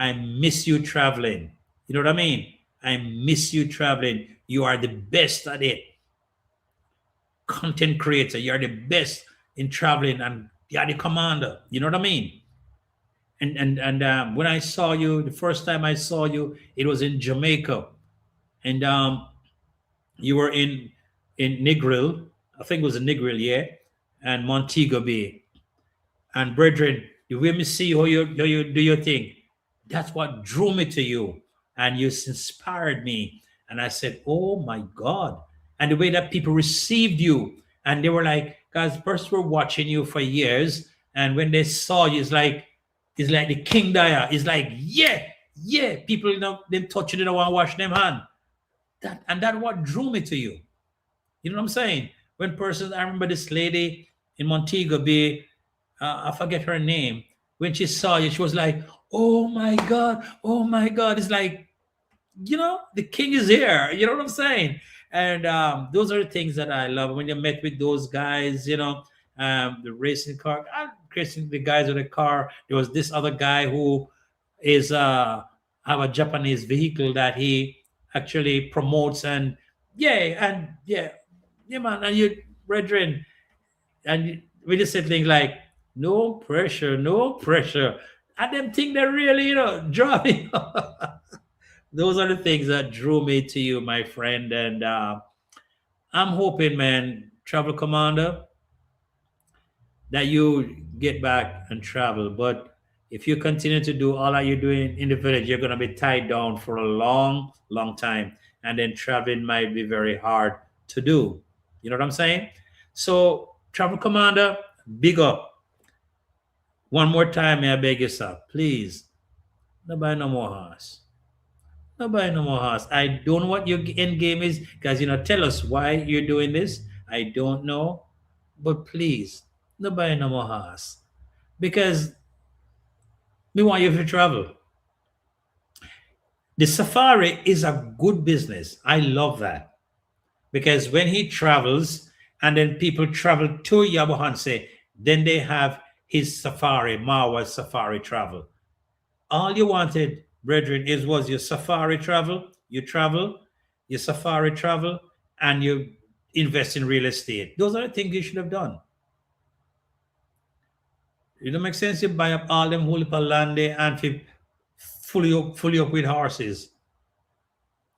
I miss you traveling. You know what I mean? I miss you traveling. You are the best at it. Content creator. You are the best in traveling and you are the commander. You know what I mean? And when I saw you, the first time I saw you, it was in Jamaica. And you were in Negril. I think it was in Negril, yeah, and Montego Bay. And brethren, the way me see how you do your thing, that's what drew me to you. And you inspired me. And I said, oh my God. And the way that people received you. And they were like, guys, first were watching you for years. And when they saw you, it's like the King Daya. It's like, yeah, yeah. People, them touching it, don't want to wash them hand. That what drew me to you. You know what I'm saying? When persons, I remember this lady in Montego Bay, I forget her name. When she saw you, she was like, "Oh my God, oh my God!" It's like, the king is here. You know what I'm saying? And those are the things that I love. When you met with those guys, the racing car, racing the guys with the car. There was this other guy who is have a Japanese vehicle that he actually promotes, and yeah, man, and you, brethren, and we just said things like, no pressure, no pressure. And them think that really, draw me. Those are the things that drew me to you, my friend. And I'm hoping, man, Travel Commander, that you get back and travel. But if you continue to do all that you're doing in the village, you're going to be tied down for a long, long time. And then traveling might be very hard to do. You know what I'm saying? So, Travel Commander, big up. One more time, may I beg you, sir? Please, no buy no more horse. No buy no more horse. I don't know what your end game is, guys. Tell us why you're doing this. I don't know. But please, nobody no more house. Because we want you to travel. The safari is a good business. I love that. Because when he travels and then people travel to Nyabohanse, then they have his safari, Marwa's safari travel. All you wanted, brethren, is was your safari travel. You travel, your safari travel, and you invest in real estate. Those are the things you should have done. It don't make sense you buy up all them whole heap of land there and fully up with horses.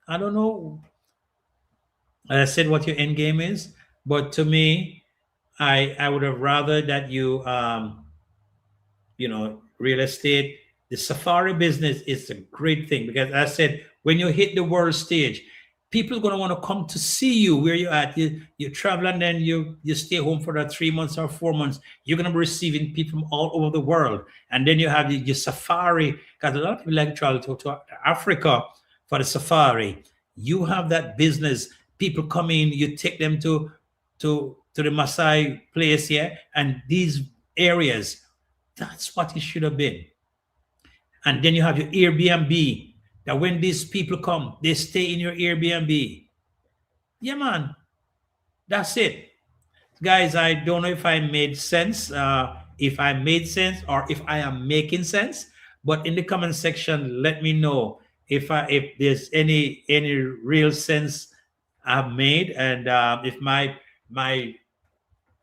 I don't know. As I said, what your end game is, but to me, I would have rather that real estate, the safari business is a great thing because I said when you hit the world stage, people are gonna want to come to see you where you're at. You travel and then you stay home for that 3 months or 4 months. You're gonna be receiving people from all over the world, and then you have your safari because a lot of people like to travel to Africa for the safari. You have that business. People come in, you take them to the Maasai place here, and these areas. That's what it should have been. And then you have your Airbnb. That when these people come, they stay in your Airbnb. Yeah, man. That's it. Guys, I don't know if I made sense, if I made sense or if I am making sense. But in the comment section, let me know if there's any real sense I've made, and if my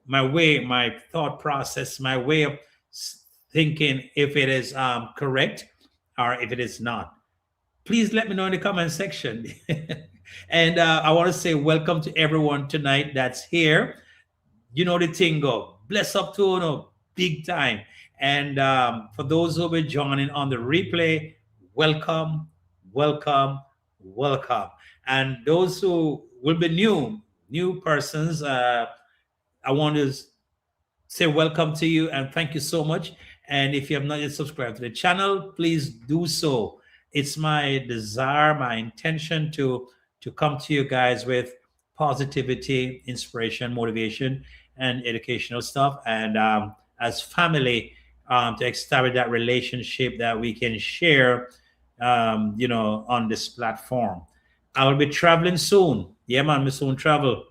my thought process, my way of thinking, if it is correct or if it is not. Please let me know in the comment section. And I want to say welcome to everyone tonight that's here. You know the thing go. Bless up to you, big time. And for those who will be joining on the replay, welcome, welcome, welcome. And those who will be new persons, I want to say welcome to you and thank you so much. And if you have not yet subscribed to the channel, please do so. It's my desire, my intention to come to you guys with positivity, inspiration, motivation, and educational stuff. And as family, to establish that relationship that we can share, on this platform. I will be traveling soon. Yeah, man, we soon travel.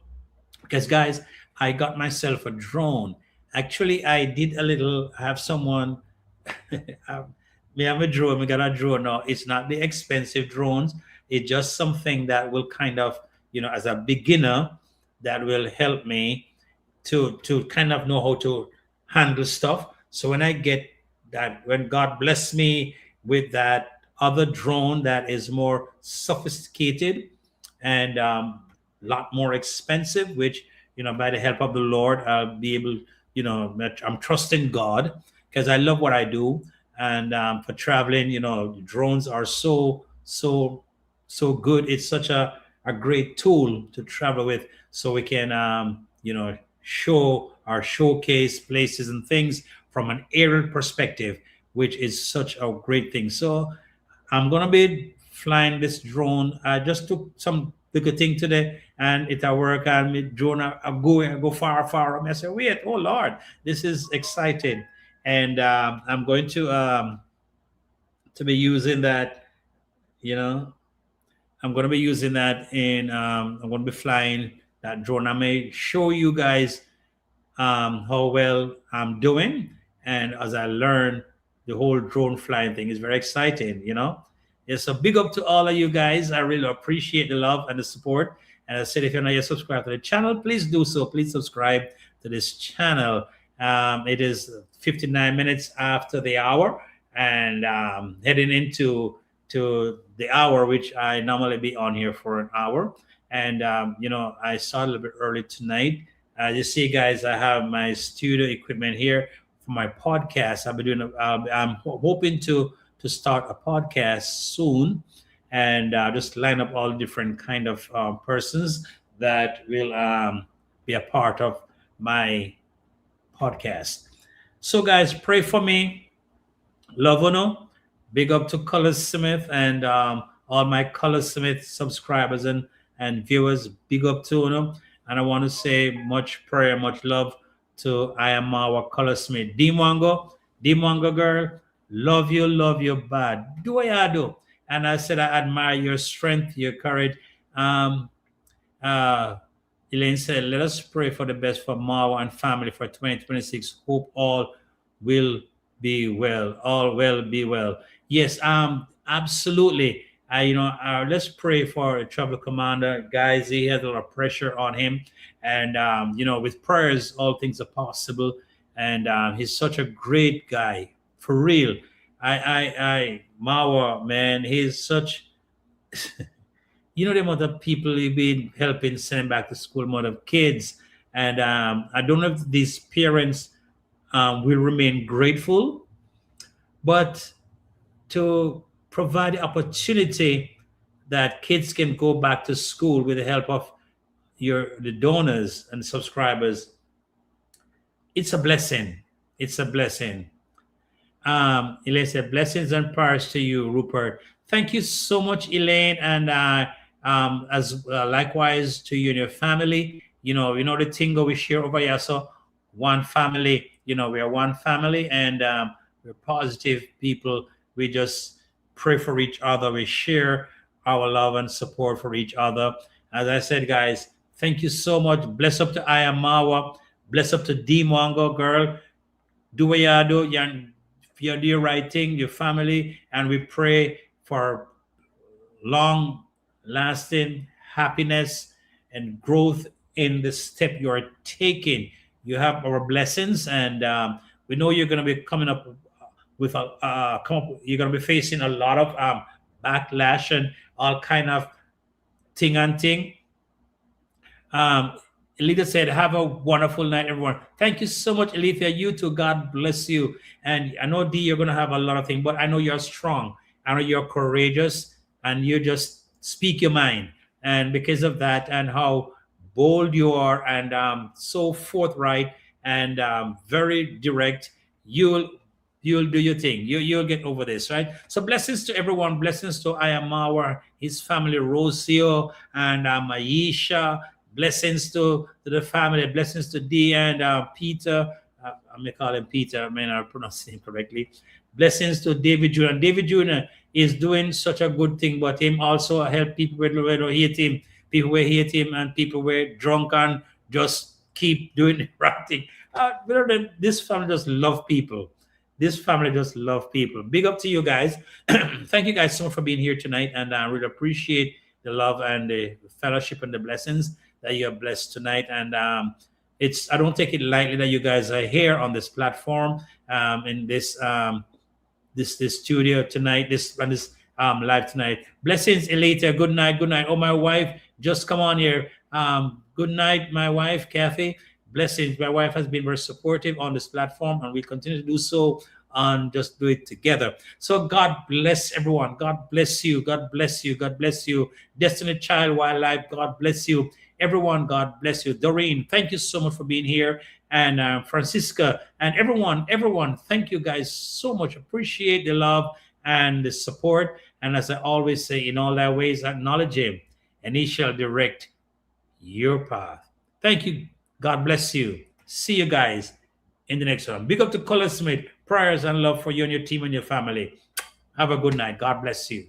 Because guys, I got myself a drone. Actually, I did a little have someone me have a drone, we got a drone now. It's not the expensive drones, it's just something that will kind of, as a beginner, that will help me to kind of know how to handle stuff. So when I get that, when God bless me with that other drone that is more sophisticated and lot more expensive, which by the help of the Lord, I'll be able. I'm trusting God because I love what I do, and for traveling, drones are so good. It's such a great tool to travel with, so we can show or showcase places and things from an aerial perspective, which is such a great thing. So I'm gonna be flying this drone. I just took some little thing today, and it at work, and me drone I go far. And I say, wait, oh Lord, this is exciting, and I'm going to be using that. You know, I'm going to be using that in. I'm going to be flying that drone. I may show you guys how well I'm doing. And as I learn, the whole drone flying thing is very exciting. Yeah, so big up to all of you guys. I really appreciate the love and the support. And as I said, if you're not yet subscribed to the channel, please do so. Please subscribe to this channel. It is 59 minutes after the hour and heading into the hour, which I normally be on here for an hour. And, I started a little bit early tonight. You see, guys, I have my studio equipment here for my podcast. I'll be doing. I'm hoping to start a podcast soon, and just line up all different kind of persons that will be a part of my podcast. So, guys, pray for me. Love Uno. Big up to Color Smith and all my Color Smith subscribers and viewers. Big up to Uno. And I want to say much prayer, much love to I am our Colorsmith. Dimwango girl, love you bad. Do what I do. And I said, I admire your strength, your courage. Um, uh, Elaine said, let us pray for the best for Marwa and family for 2026. Hope all will be well. All will be well. Yes, absolutely. Let's pray for a travel commander. Guys, he has a lot of pressure on him. And, with prayers, all things are possible. And he's such a great guy, for real. Marwa, man, he's such the amount of people you've been helping send back to school, amount of kids. And I don't know if these parents will remain grateful, but to provide the opportunity that kids can go back to school with the help of the donors and subscribers, it's a blessing. It's a blessing. Elaine said, blessings and prayers to you, Rupert. Thank you so much, Elaine, and as likewise to you and your family. The thing we share over here. So one family. We are one family, and we're positive people. We just pray for each other. We share our love and support for each other. As I said, guys, thank you so much. Bless up to I am Marwa. Bless up to D Mongo girl. Do what you do. You do your right thing, your family, and we pray for long lasting happiness and growth in the step you are taking. You have our blessings, and we know you're going to be coming up with you're going to be facing a lot of backlash and all kind of thing. Elita said, have a wonderful night, everyone. Thank you so much, Elita. You too. God bless you. And I know, D, you're going to have a lot of things, but I know you're strong. I know you're courageous, and you just speak your mind. And because of that and how bold you are and so forthright and very direct, you'll do your thing. You'll get over this, right? So blessings to everyone. Blessings to IamMarwa, his family, Rocio and Aisha. Blessings to the family. Blessings to D and Peter. I may call him Peter. I may not pronounce his name correctly. Blessings to David Jr. David Jr. is doing such a good thing, but him also help people who hate him. People who hate him and people who are drunk and just keep doing the right thing. This family just love people. This family just love people. Big up to you guys. Thank you guys so much for being here tonight, and I really appreciate the love and the fellowship and the blessings that you are blessed tonight. And I don't take it lightly that you guys are here on this platform, in this this studio tonight, this live tonight. Blessings, Elita. Good night. Good night. Oh, my wife, just come on here. Good night, my wife, Kathy. Blessings. My wife has been very supportive on this platform, and we continue to do so, and just do it together. So God bless everyone. God bless you. God bless you. God bless you. Destiny Child Wildlife, God bless you. Everyone, God bless you. Doreen, thank you so much for being here. And Francisca and everyone, thank you guys so much. Appreciate the love and the support. And as I always say, in all thy ways, acknowledge him, and he shall direct your path. Thank you. God bless you. See you guys in the next one. Big up to Color Smith. Prayers and love for you and your team and your family. Have a good night. God bless you.